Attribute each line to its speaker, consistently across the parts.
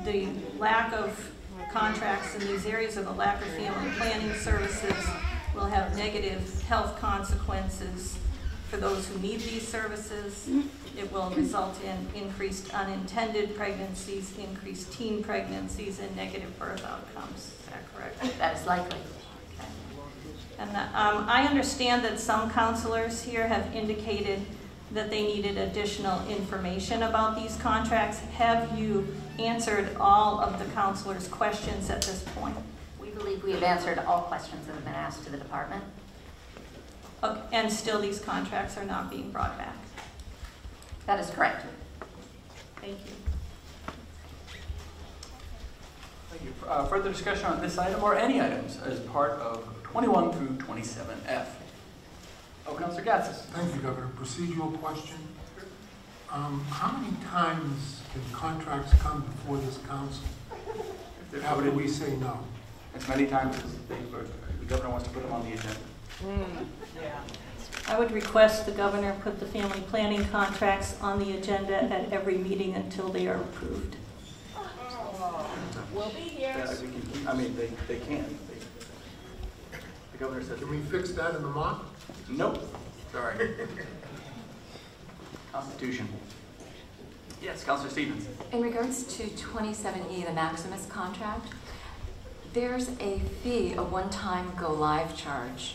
Speaker 1: the lack of contracts in these areas or the lack of family planning services will have negative health consequences for those who need these services. It will result in increased unintended pregnancies, increased teen pregnancies, and negative birth outcomes. Is that correct?
Speaker 2: That is likely.
Speaker 1: Okay. And I understand that some counselors here have indicated that they needed additional information about these contracts. Have you answered all of the counselors' questions at this point?
Speaker 2: We believe we have answered all questions that have been asked to the department.
Speaker 1: Okay. And still these contracts are not being brought back?
Speaker 2: That is correct.
Speaker 1: Thank you.
Speaker 3: Thank you. Further discussion on this item or any items as part of 21 through 27F? Oh, Councilor Gatsas.
Speaker 4: Thank you, Governor. Procedural question. How many times can contracts come before this council after we say no?
Speaker 3: As many times as the governor wants to put them on the agenda.
Speaker 1: Yeah. I would request the governor put the family planning contracts on the agenda at every meeting until they are approved.
Speaker 5: We'll be here.
Speaker 3: They can. The governor says.
Speaker 4: Can we fix that in the month?
Speaker 3: Nope. Sorry. Constitution. Yes, Councilor Stevens.
Speaker 6: In regards to 27E, the Maximus contract, there's a fee, a one-time go-live charge.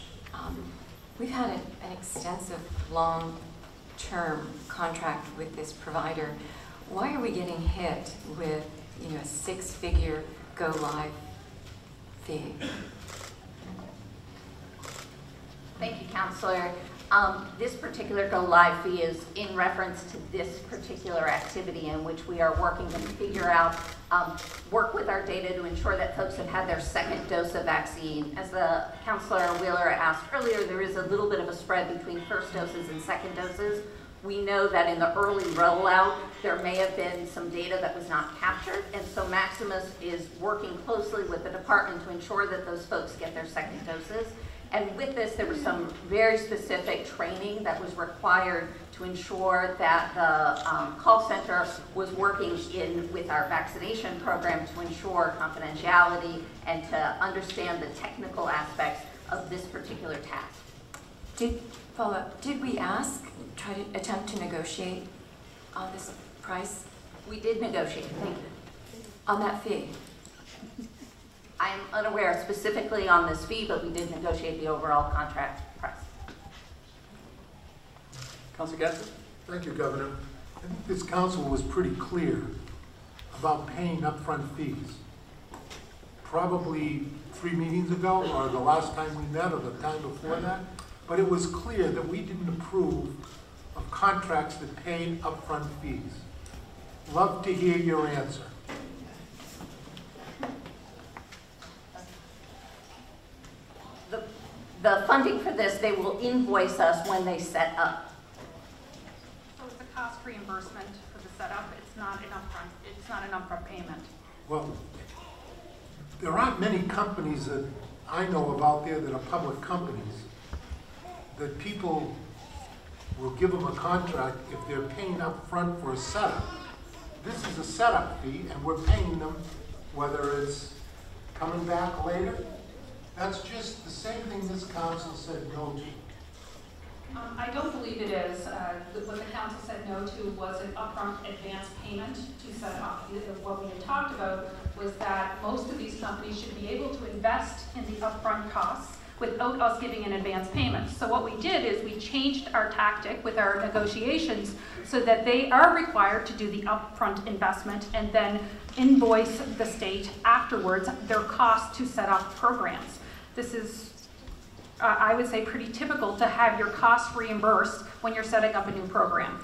Speaker 6: We've had an extensive, long-term contract with this provider. Why are we getting hit with, a six-figure go-live fee?
Speaker 2: Thank you, Counselor. This particular go-live fee is in reference to this particular activity in which we are working to figure out, work with our data to ensure that folks have had their second dose of vaccine. As the Councilor Wheeler asked earlier, there is a little bit of a spread between first doses and second doses. We know that in the early rollout, there may have been some data that was not captured, and so Maximus is working closely with the department to ensure that those folks get their second doses. And with this, there was some very specific training that was required to ensure that the call center was working with our vaccination program to ensure confidentiality and to understand the technical aspects of this particular task.
Speaker 6: Did we try to attempt to negotiate on this price?
Speaker 2: We did negotiate, thank you.
Speaker 6: On that fee?
Speaker 2: I'm unaware specifically on this fee, but we did negotiate the overall contract price.
Speaker 3: Councilor Gatsas.
Speaker 4: Thank you, Governor. I think this council was pretty clear about paying upfront fees. Probably 3 meetings ago, or the last time we met, or the time before that. But it was clear that we didn't approve of contracts that paid upfront fees. Love to hear your answer.
Speaker 2: The funding for this, they will invoice us when they set up.
Speaker 5: So it's a cost reimbursement for the setup. It's not an upfront payment.
Speaker 4: Well, there aren't many companies that I know of out there that are public companies that people will give them a contract if they're paying up front for a setup. This is a setup fee, and we're paying them whether it's coming back later. That's just the same thing this council said no to.
Speaker 5: I don't believe it is. What the council said no to was an upfront advance payment to set up. What we had talked about was that most of these companies should be able to invest in the upfront costs without us giving an advance payment. So what we did is we changed our tactic with our negotiations so that they are required to do the upfront investment and then invoice the state afterwards their costs to set up programs. This is, I would say, pretty typical to have your costs reimbursed when you're setting up a new program.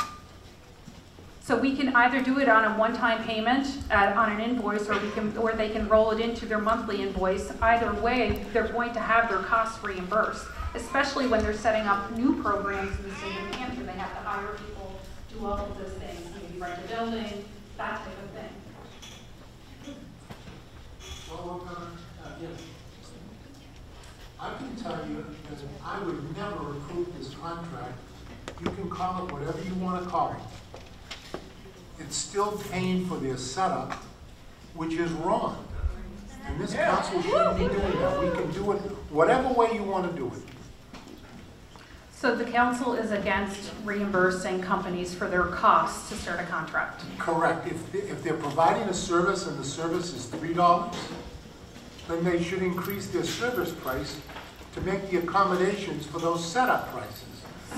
Speaker 5: So we can either do it on a one-time payment on an invoice, or they can roll it into their monthly invoice. Either way, they're going to have their costs reimbursed, especially when they're setting up new programs in the state of New Hampshire. They have to hire people, do all of those things, maybe rent a building, that type of thing.
Speaker 4: Yes. I can tell you that I would never approve this contract. You can call it whatever you want to call it. It's still paying for their setup, which is wrong. And this council shouldn't be doing that. We can do it whatever way you want to do it.
Speaker 5: So the council is against reimbursing companies for their costs to start a contract?
Speaker 4: Correct. If they're providing a service and the service is $3, then they should increase their service price to make the accommodations for those setup prices.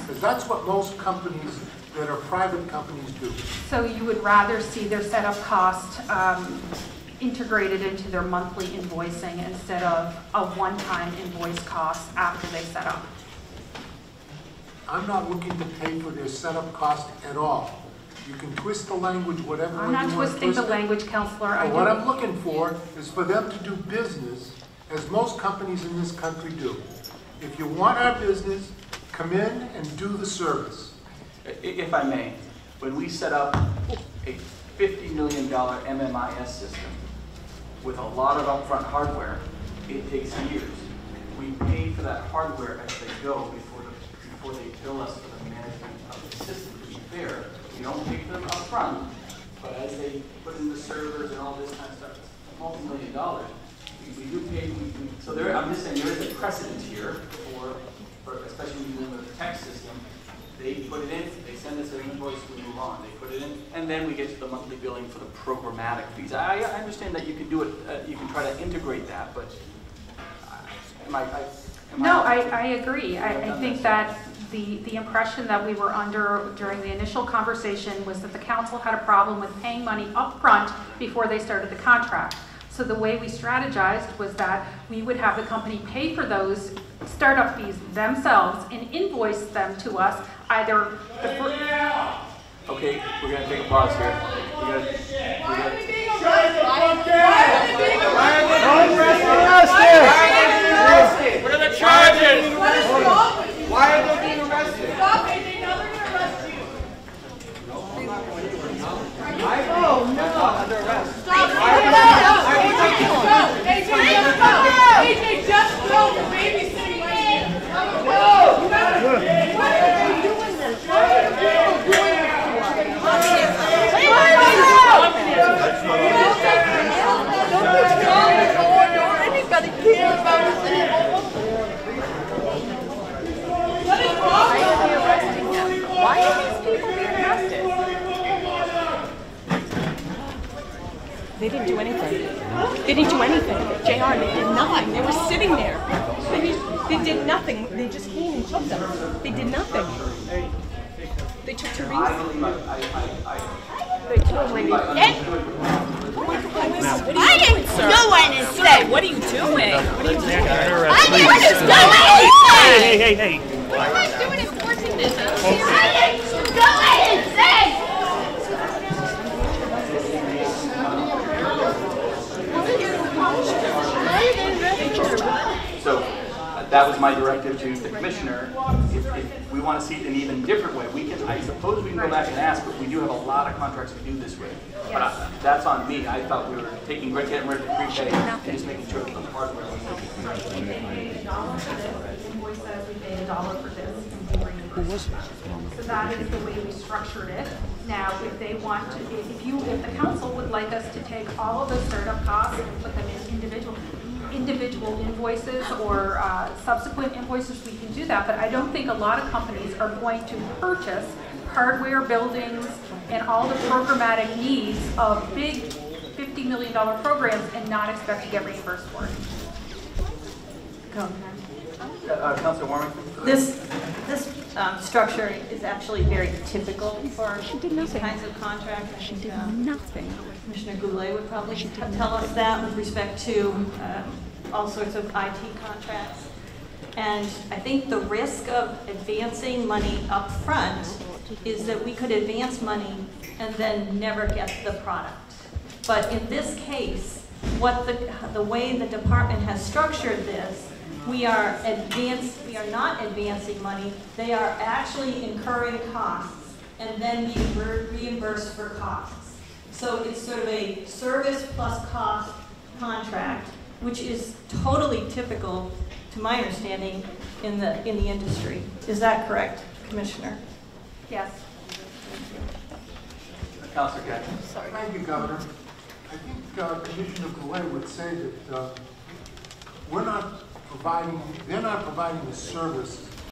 Speaker 4: Because that's what most companies that are private companies do.
Speaker 5: So you would rather see their setup cost integrated into their monthly invoicing instead of a one-time invoice cost after they set up?
Speaker 4: I'm not looking to pay for their setup cost at all. You can twist the language whatever way
Speaker 5: I'm
Speaker 4: you
Speaker 5: not
Speaker 4: want to
Speaker 5: twisting
Speaker 4: twist
Speaker 5: the
Speaker 4: it.
Speaker 5: language, Counselor.
Speaker 4: But what I'm looking for is for them to do business as most companies in this country do. If you want our business, come in and do the service.
Speaker 3: If I may, when we set up a $50 million MMIS system with a lot of upfront hardware, it takes years. We pay for that hardware as they go before they bill us for the management of the system. To be fair, we don't pay for them upfront, but as they put in the servers and all this kind of stuff, it's multi-million dollars. We do pay. So there, I'm just saying there is a precedent here for especially when you're doing the tech system. They put it in, they send us an invoice, we move on. They put it in, and then we get to the monthly billing for the programmatic fees. I understand that you can do it, you can try to integrate that, but
Speaker 5: I agree. I think that the impression that we were under during the initial conversation was that the council had a problem with paying money up front before they started the contract. So the way we strategized was that we would have the company pay for those startup fees themselves and invoice them to us either the first...
Speaker 3: Okay, we're going to take a pause here. Why
Speaker 7: arrested? What are the charges? Why are they being arrested?
Speaker 8: Stop it, they know they're going to arrest you.
Speaker 7: Oh, no. Under arrest.
Speaker 8: Stop it. AJ, just go. The baby's sitting right here. Go. You gotta go. Why are you doing this? Why are you doing this? Anybody care about us? What is wrong?
Speaker 6: Why are they arresting him? Why are these people being arrested?
Speaker 9: They didn't do anything. They didn't do anything. JR, they did nothing. They were sitting there. They did nothing. They just came and took them. They did nothing. They took Terese. They took Lady. I didn't go anything. What are you doing? What are you doing? I didn't do anything. Hey. What am I doing enforcing this? I didn't do anything.
Speaker 3: So that was my directive to the commissioner. If we want to see it in an even different way, I suppose we can go back and ask, but we do have a lot of contracts we do this way. But that's on me. I thought we were getting rid of prepay and just making sure that the hardware was
Speaker 5: We paid $1 for this, the invoice says we paid $1 for this, and we reimbursed. So that is the way we structured it. Now, if they want to, if the council would like us to take all of the startup costs and put them in individual invoices or subsequent invoices, we can do that. But I don't think a lot of companies are going to purchase hardware, buildings, and all the programmatic needs of big $50 million programs and not expect to get reimbursed for it.
Speaker 3: Councilor Warren?
Speaker 1: This structure is actually very typical for these kinds of contracts.
Speaker 9: She did nothing.
Speaker 1: Commissioner Goulet would probably tell us that with respect to all sorts of IT contracts. And I think the risk of advancing money up front is that we could advance money and then never get the product. But in this case, the way the department has structured this, we are not advancing money. They are actually incurring costs and then being reimbursed for costs. So it's sort of a service plus cost contract, which is totally typical, to my understanding, in the industry. Is that correct, Commissioner?
Speaker 5: Yes.
Speaker 3: Councilor Gadsden.
Speaker 4: Thank you, Governor. I think Commissioner Goulet would say that they're not providing the service